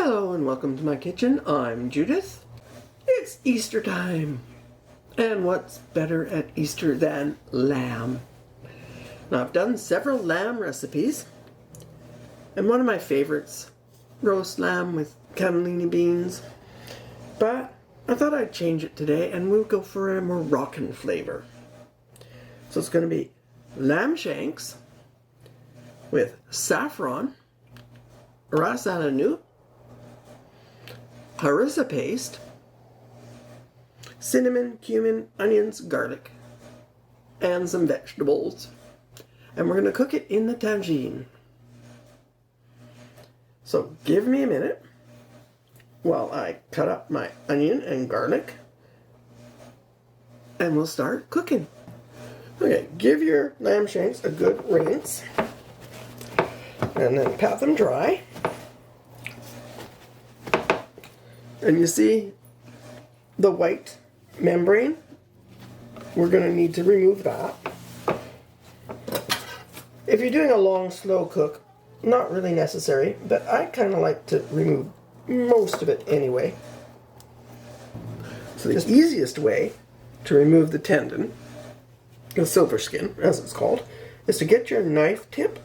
Hello and welcome to my kitchen. I'm Judith. It's Easter time. And what's better at Easter than lamb? Now I've done several lamb recipes. And one of my favorites, roast lamb with cannellini beans. But I thought I'd change it today and we'll go for a Moroccan flavor. So it's going to be lamb shanks with saffron, ras el hanout, harissa paste, cinnamon, cumin, onions, garlic, and some vegetables. And we're going to cook it in the tagine. So give me a minute while I cut up my onion and garlic, and we'll start cooking. Okay, give your lamb shanks a good rinse, and then pat them dry. And you see the white membrane? We're going to need to remove that. If you're doing a long, slow cook, not really necessary, but I kind of like to remove most of it anyway. So the easiest way to remove the tendon, the silver skin, as it's called, is to get your knife tip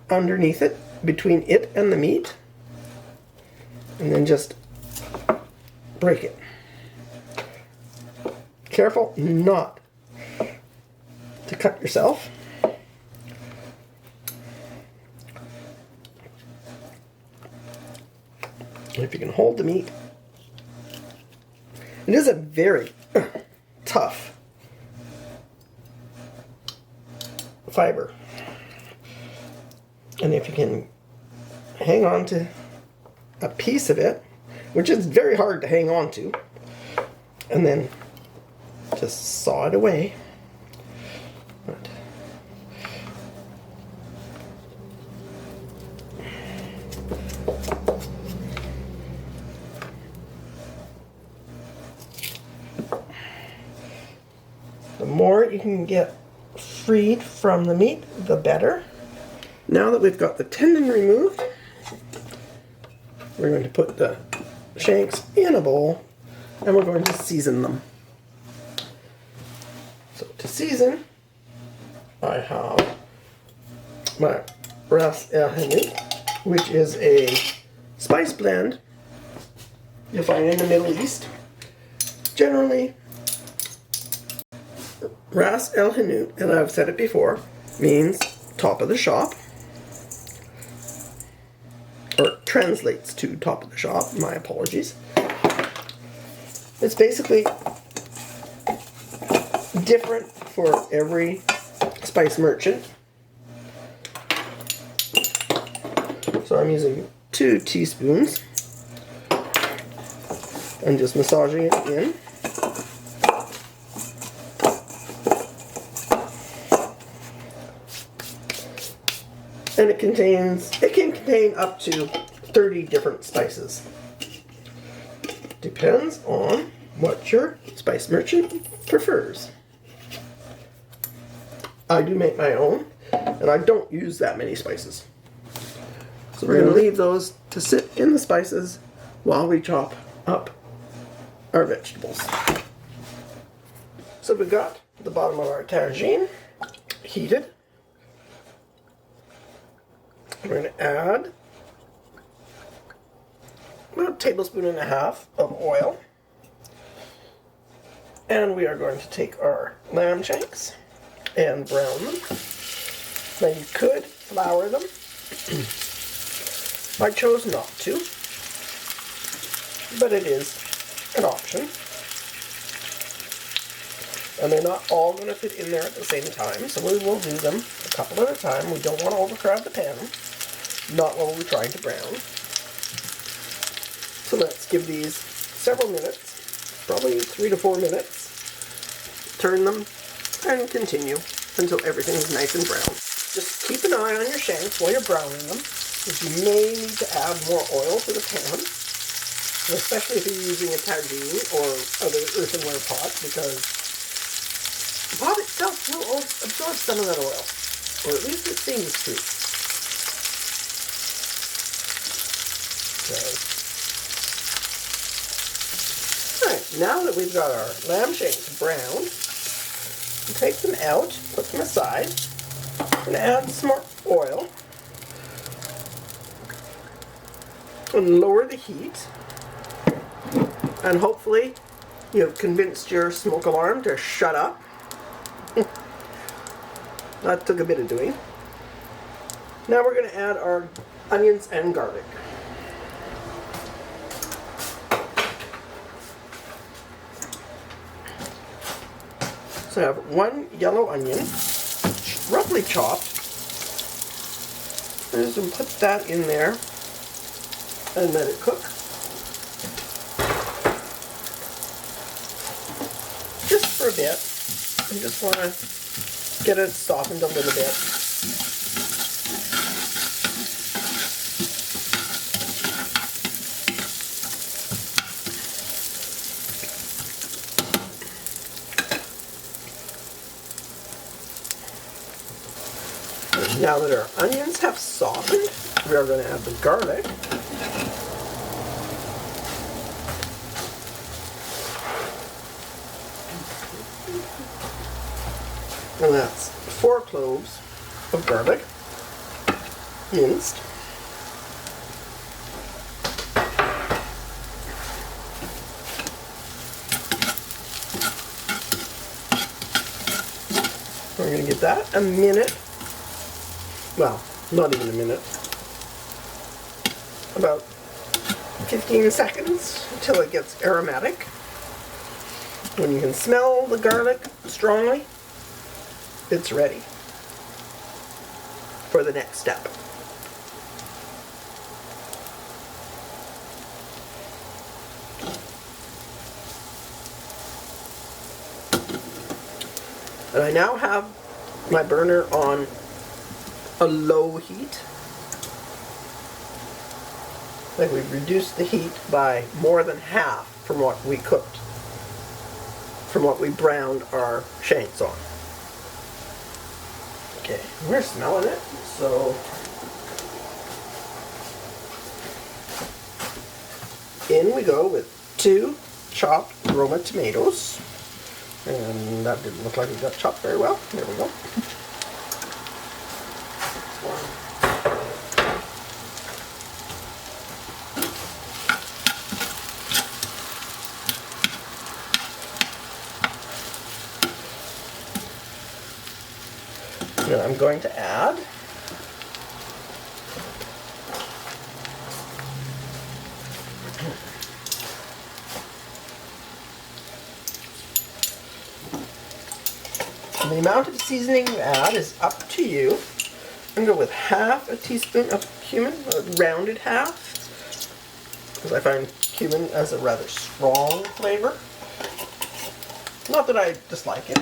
underneath it, between it and the meat, and then just break it. Careful not to cut yourself. And if you can hold the meat, it is a very tough fiber. And if you can hang on to a piece of it, which is very hard to hang on to, and then just saw it away. Right. The more you can get freed from the meat, the better. Now that we've got the tendon removed, we're going to put the shanks in a bowl and we're going to season them. So to season, I have my ras el hanout, which is a spice blend you'll find in the Middle East. Generally, ras el hanout, and I've said it before, means top of the shop, or translates to top of the shop, my apologies. It's basically different for every spice merchant. So I'm using 2 teaspoons and just massaging it in. And it can contain up to 30 different spices. Depends on what your spice merchant prefers. I do make my own, and I don't use that many spices. So we're going to leave those to sit in the spices while we chop up our vegetables. So we've got the bottom of our tagine heated. We're going to add about 1.5 tablespoons of oil. And we are going to take our lamb shanks and brown them. Now you could flour them. I chose not to, but it is an option. And they're not all going to fit in there at the same time, so we will do them a couple at a time. We don't want to overcrowd the pan, not while we're trying to brown. So let's give these several minutes, probably 3 to 4 minutes. Turn them and continue until everything is nice and brown. Just keep an eye on your shanks while you're browning them, because you may need to add more oil to the pan, especially if you're using a tagine or other earthenware pot, because the pot itself will absorb some of that oil, or at least it seems to. So now that we've got our lamb shanks browned, we'll take them out, put them aside. I'm going to add some more oil and lower the heat. And hopefully you've convinced your smoke alarm to shut up. That took a bit of doing. Now we're going to add our onions and garlic. So I have one yellow onion, roughly chopped. I'm just going to put that in there and let it cook. Just for a bit. I just want to get it softened a little bit. Now that our onions have softened, we are going to add the garlic. And that's 4 cloves of garlic, minced. We're going to give that a minute. Well, not even a minute. About 15 seconds until it gets aromatic. When you can smell the garlic strongly, it's ready for the next step. And I now have my burner on a low heat. Like we've reduced the heat by more than half from what we cooked, from what we browned our shanks on. Okay, we're smelling it, so in we go with 2 chopped Roma tomatoes. And that didn't look like it got chopped very well. There we go. Now I'm going to add the amount of seasoning you add is up to you. I'm going to go with half a teaspoon of cumin, a rounded half, because I find cumin as a rather strong flavor. Not that I dislike it,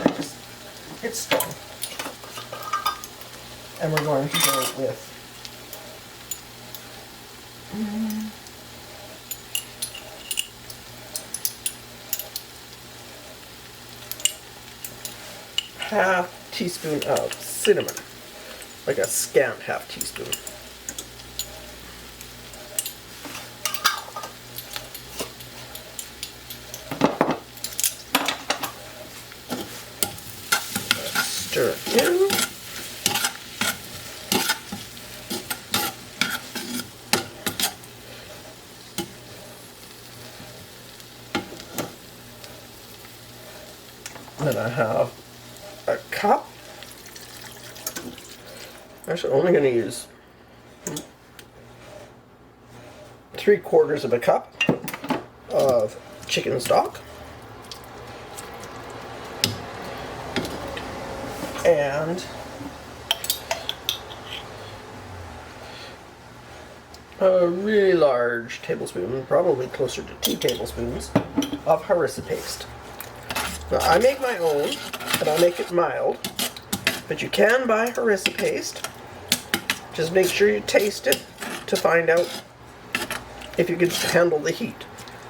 it's strong. And we're going to go with half teaspoon of cinnamon, like a scant half teaspoon. Stir it in. Then I have a cup. Actually, I'm only going to use 3/4 of a cup of chicken stock. And a really large tablespoon, probably closer to 2 tablespoons, of Harissa Paste. Now, I make my own, and I make it mild, but you can buy Harissa Paste. Just make sure you taste it to find out if you can handle the heat.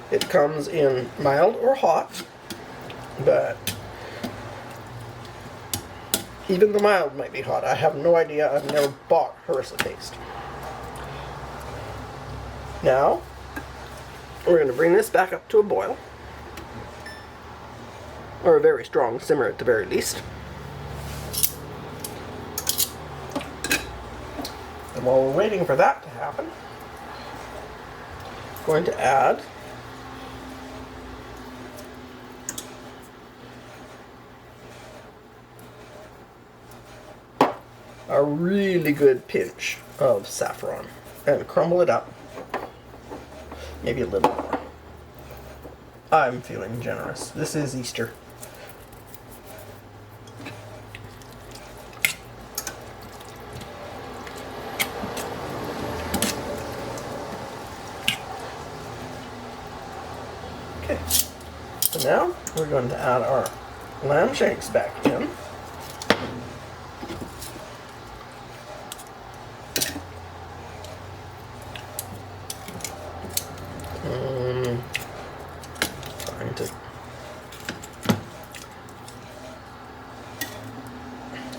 It comes in mild or hot, but even the mild might be hot. I have no idea. I've never bought Harissa Paste. Now, we're going to bring this back up to a boil. or a very strong simmer at the very least. And while we're waiting for that to happen, I'm going to add a really good pinch of saffron and crumble it up. Maybe a little more. I'm feeling generous. This is Easter. Okay, so now we're going to add our lamb shanks back in.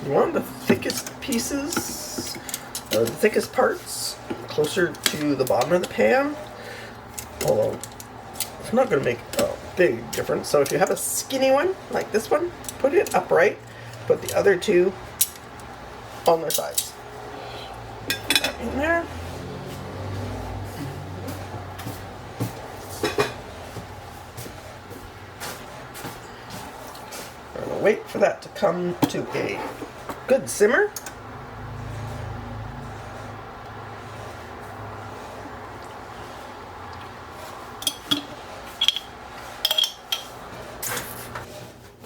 You want the thickest pieces, the thickest parts, closer to the bottom of the pan, although it's not going to make a big difference. So if you have a skinny one, like this one, put it upright, put the other two on their sides. Put that in there. We're going to wait for that to come to a good simmer.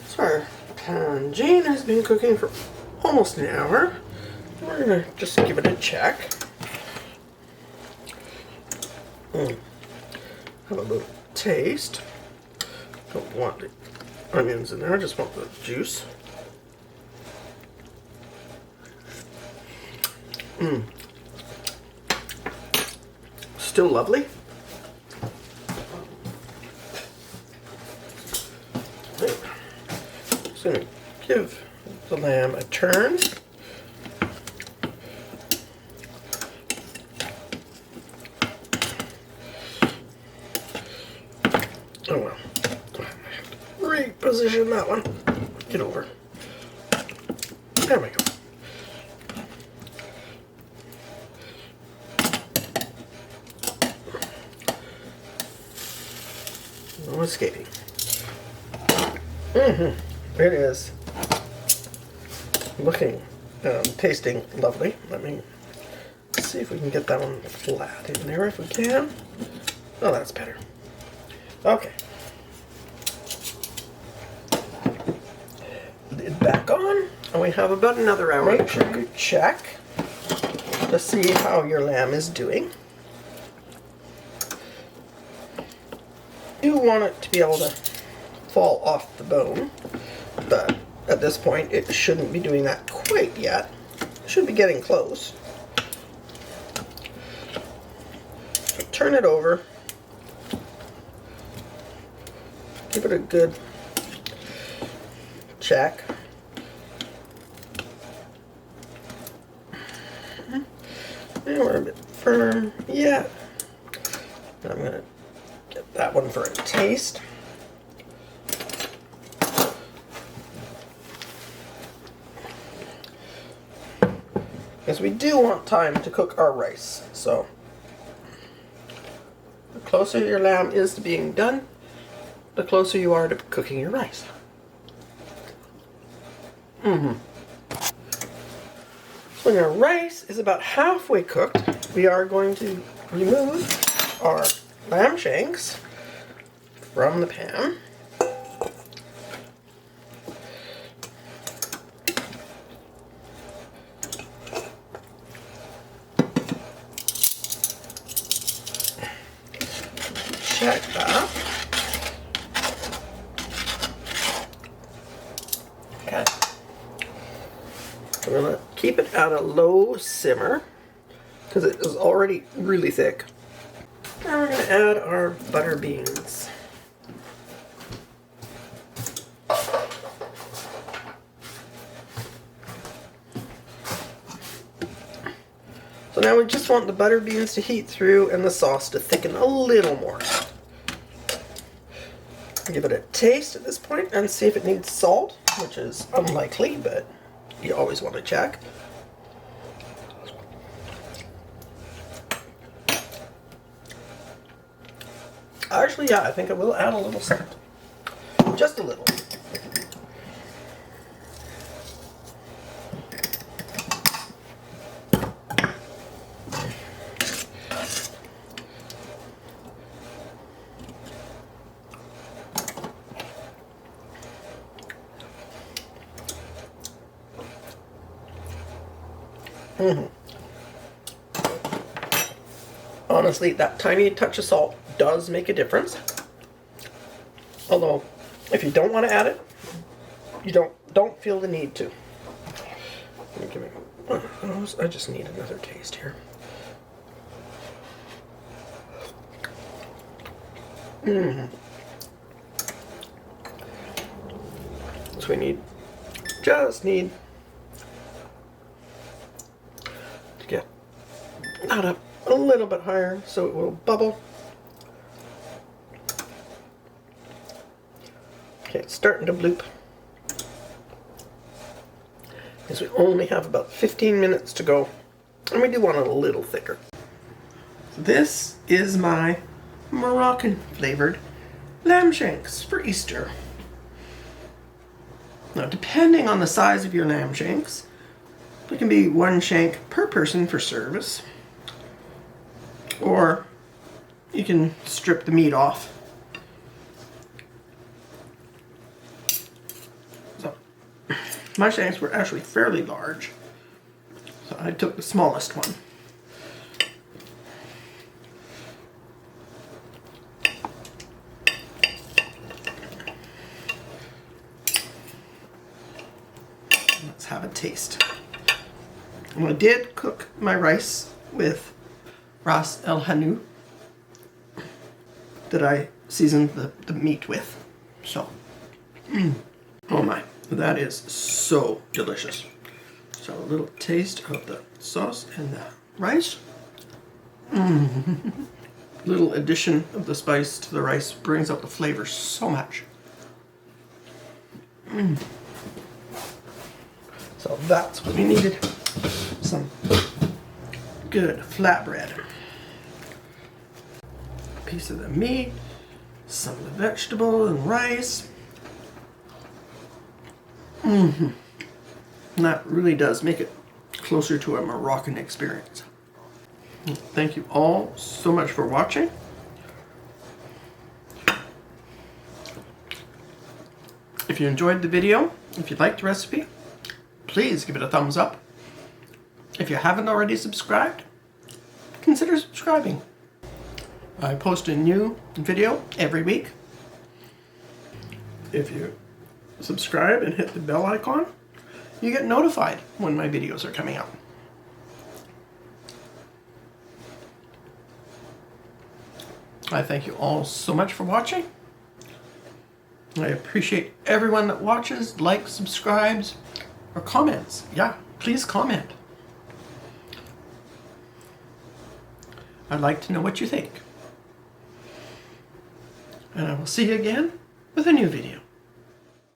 So our tagine has been cooking for almost an hour. We're going to just give it a check. Have a little taste. Don't want the onions in there, I just want the juice. Still lovely. Right. Just going to give the lamb a turn. Oh well. Reposition that one. Get over. There we go. No escaping. It is looking, tasting lovely. Let me see if we can get that one flat in there if we can. Oh, that's better. Okay. Lid back on, and we have about another hour. Make sure you check to see how your lamb is doing. You want it to be able to fall off the bone, but at this point it shouldn't be doing that quite yet. It should be getting close. Turn it over. Give it a good check. And we're a bit firm yet. I'm going to get that one for a taste. Because we do want time to cook our rice, so the closer your lamb is to being done, the closer you are to cooking your rice. When your rice is about halfway cooked, we are going to remove our lamb shanks from the pan. Check that. Okay. We're going to keep it at a low simmer because it is already really thick. Now we're going to add our butter beans. So now we just want the butter beans to heat through and the sauce to thicken a little more. Give it a taste at this point and see if it needs salt, which is unlikely, but you always want to check. Actually, yeah, I think I will add a little salt. Just a little. Honestly, that tiny touch of salt does make a difference. Although, if you don't want to add it, you don't feel the need to. I just need another taste here. So we just need to get that up a little bit higher so it will bubble. Okay, it's starting to bloop. Because we only have about 15 minutes to go, and we do want it a little thicker. This is my Moroccan flavored lamb shanks for Easter. Now, depending on the size of your lamb shanks, it can be 1 shank per person for service, or you can strip the meat off. So, my shanks were actually fairly large, so I took the smallest one. Let's have a taste. And I did cook my rice with Ras El Hanout that I seasoned the meat with. So, oh my, that is so delicious. So a little taste of the sauce and the rice. Little addition of the spice to the rice brings out the flavor so much. So that's what we needed. Some good flatbread. A piece of the meat, some of the vegetable and rice. That really does make it closer to a Moroccan experience. Thank you all so much for watching. If you enjoyed the video, if you liked the recipe, please give it a thumbs up. If you haven't already subscribed, consider subscribing. I post a new video every week. If you subscribe and hit the bell icon, you get notified when my videos are coming out. I thank you all so much for watching. I appreciate everyone that watches, likes, subscribes, or comments. Yeah, please comment. I'd like to know what you think. And I will see you again with a new video.